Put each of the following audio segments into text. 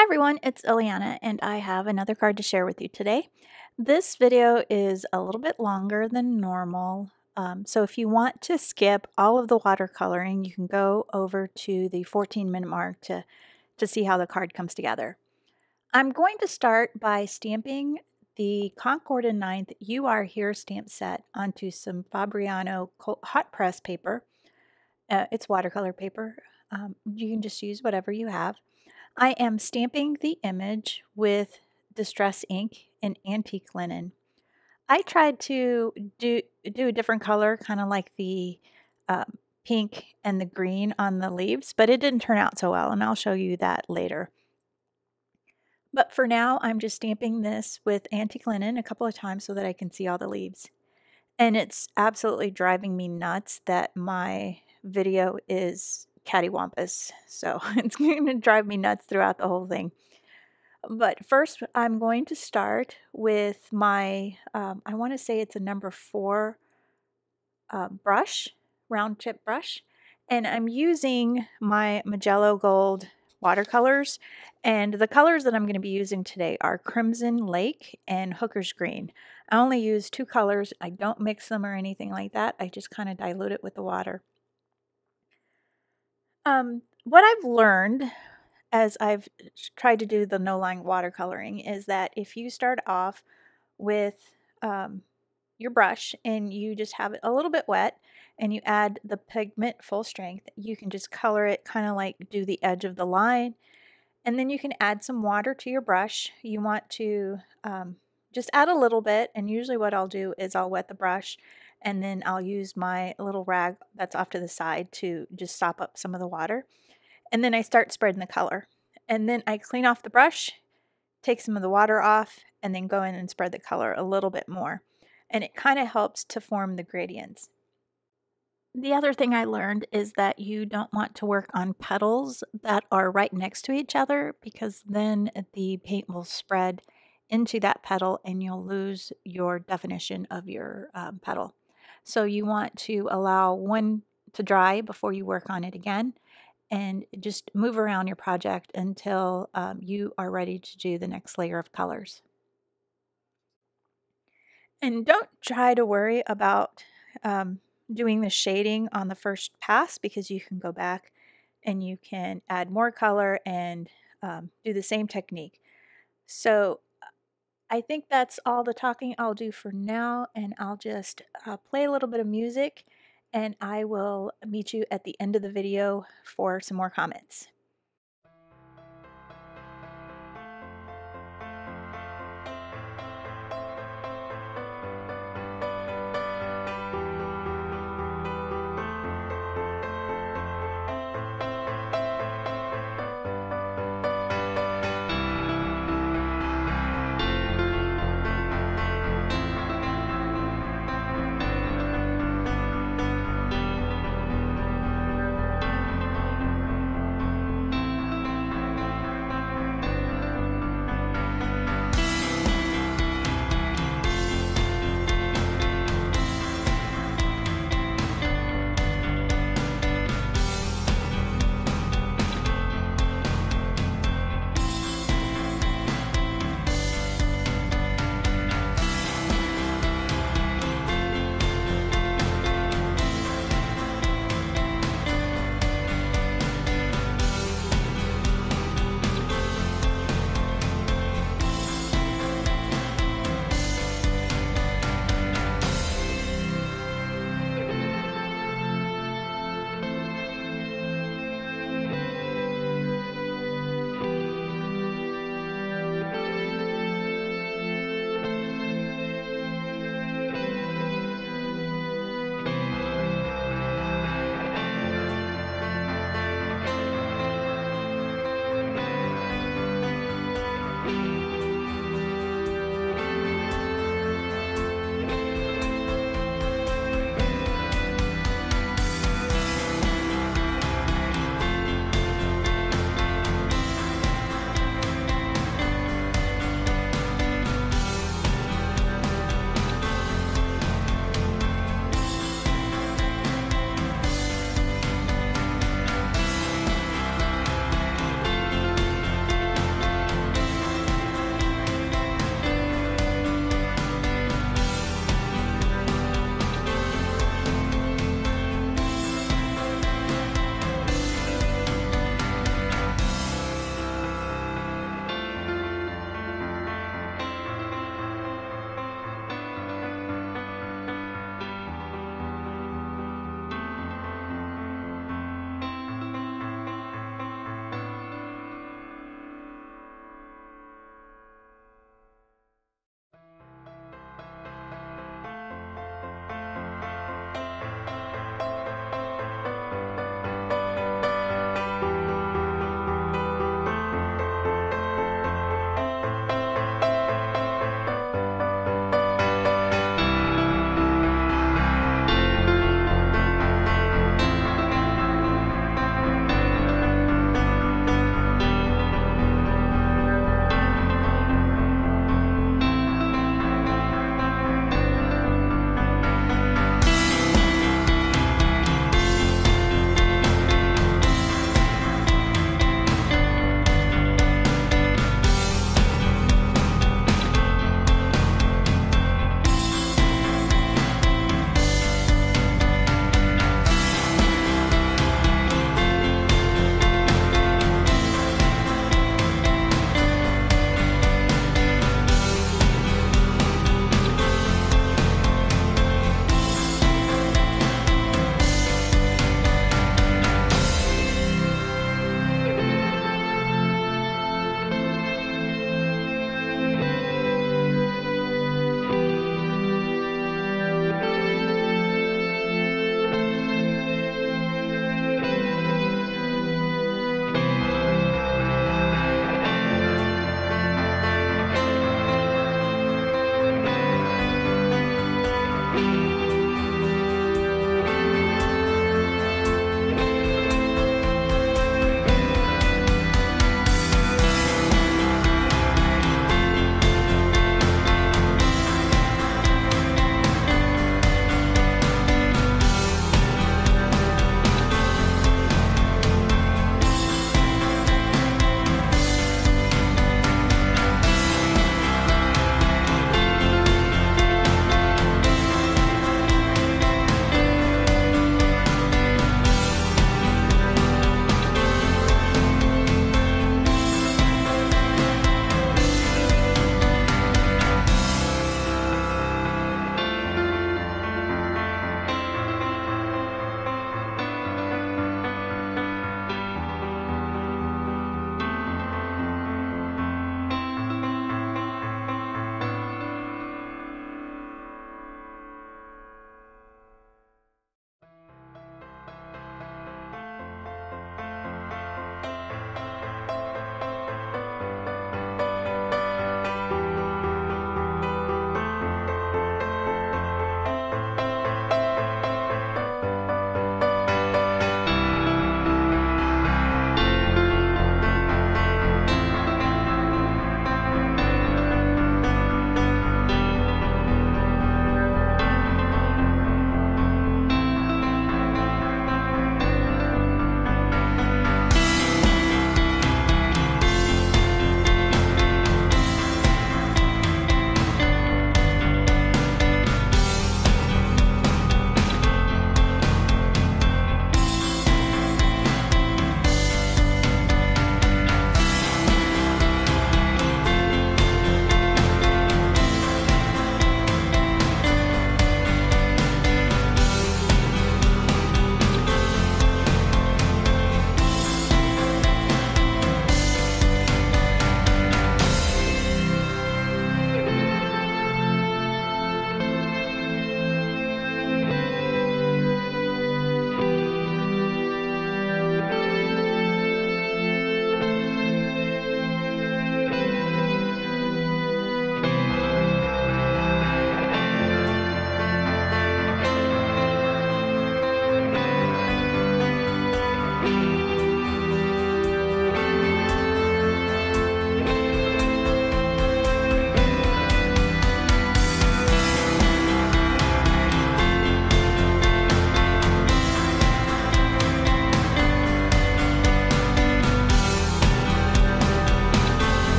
Hi everyone, it's Ileana and I have another card to share with you today. This video is a little bit longer than normal, so if you want to skip all of the watercoloring, you can go over to the 14-minute mark to see how the card comes together. I'm going to start by stamping the Concord and 9th You Are Here stamp set onto some Fabriano hot press paper. It's watercolor paper. You can just use whatever you have. I am stamping the image with distress ink and antique linen. I tried to do a different color, kind of like the pink and the green on the leaves, but it didn't turn out so well, and I'll show you that later. But for now, I'm just stamping this with antique linen a couple of times so that I can see all the leaves. And it's absolutely driving me nuts that my video is cattywampus, so it's going to drive me nuts throughout the whole thing. But first, I'm going to start with my, I want to say it's a number 4 brush, round tip brush, and I'm using my Magello Gold watercolors, and the colors that I'm going to be using today are Crimson Lake and Hooker's Green. I only use 2 colors. I don't mix them or anything like that. I just kind of dilute it with the water. What I've learned as I've tried to do the no-line watercoloring is that if you start off with your brush and you just have it a little bit wet and you add the pigment full strength, you can just color it kind of like do the edge of the line, and then you can add some water to your brush. You want to just add a little bit, and usually what I'll do is I'll wet the brush and then I'll use my little rag that's off to the side to just sop up some of the water. And then I start spreading the color. And then I clean off the brush, take some of the water off, and then go in and spread the color a little bit more. And it kind of helps to form the gradients. The other thing I learned is that you don't want to work on petals that are right next to each other, because then the paint will spread into that petal and you'll lose your definition of your petal. So you want to allow one to dry before you work on it again, and just move around your project until you are ready to do the next layer of colors. And don't try to worry about doing the shading on the first pass, because you can go back and you can add more color and do the same technique. So I think that's all the talking I'll do for now, and I'll just play a little bit of music, and I will meet you at the end of the video for some more comments.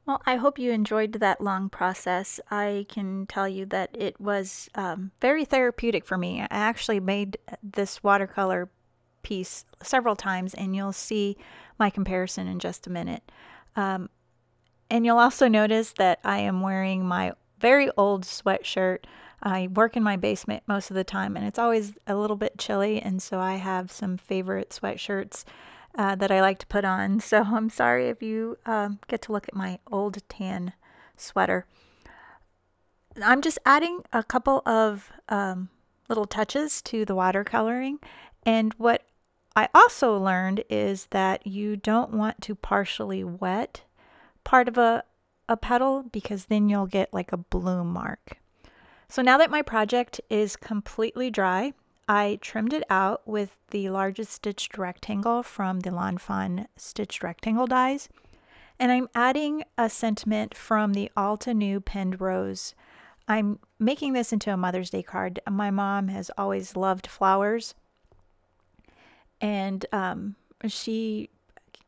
Well, I hope you enjoyed that long process. I can tell you that it was very therapeutic for me. I actually made this watercolor piece several times, and you'll see my comparison in just a minute. And you'll also notice that I am wearing my very old sweatshirt. I work in my basement most of the time, and it's always a little bit chilly, and so I have some favorite sweatshirts that I like to put on. So I'm sorry if you get to look at my old tan sweater. I'm just adding a couple of little touches to the watercoloring. And what I also learned is that you don't want to partially wet part of a petal, because then you'll get like a bloom mark. So now that my project is completely dry, I trimmed it out with the largest stitched rectangle from the Lawn Fawn stitched rectangle dies. And I'm adding a sentiment from the Alta New Pinned Rose. I'm making this into a Mother's Day card. My mom has always loved flowers, and she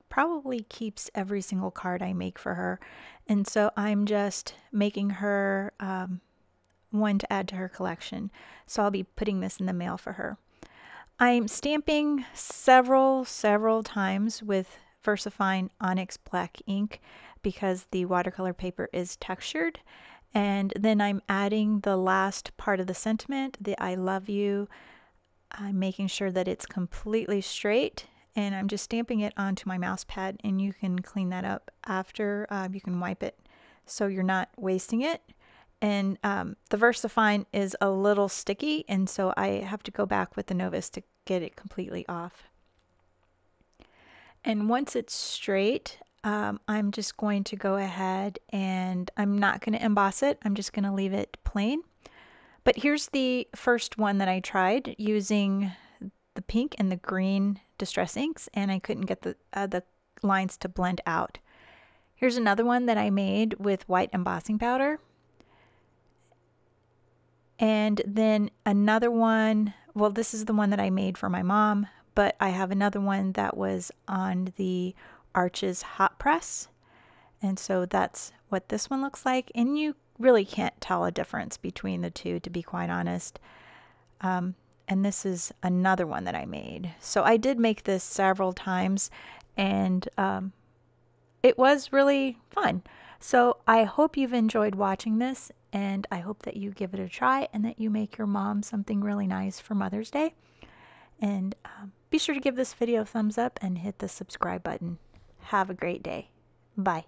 probably keeps every single card I make for her. And so I'm just making her one to add to her collection. So I'll be putting this in the mail for her. I'm stamping several times with VersaFine Onyx Black ink because the watercolor paper is textured. And then I'm adding the last part of the sentiment, the I love you. I'm making sure that it's completely straight, and I'm just stamping it onto my mouse pad, and you can clean that up after. You can wipe it so you're not wasting it. And the VersaFine is a little sticky, and so I have to go back with the Novus to get it completely off. And once it's straight, I'm just going to go ahead, and I'm not going to emboss it. I'm just going to leave it plain. But here's the first one that I tried using the pink and the green distress inks, and I couldn't get the lines to blend out. Here's another one that I made with white embossing powder. And then another one, well, this is the one that I made for my mom, but I have another one that was on the Arches hot press. And so that's what this one looks like. And you really can't tell a difference between the two, to be quite honest. And this is another one that I made. So I did make this several times, and it was really fun. So I hope you've enjoyed watching this, and I hope that you give it a try and that you make your mom something really nice for Mother's Day. And be sure to give this video a thumbs up and hit the subscribe button. Have a great day. Bye.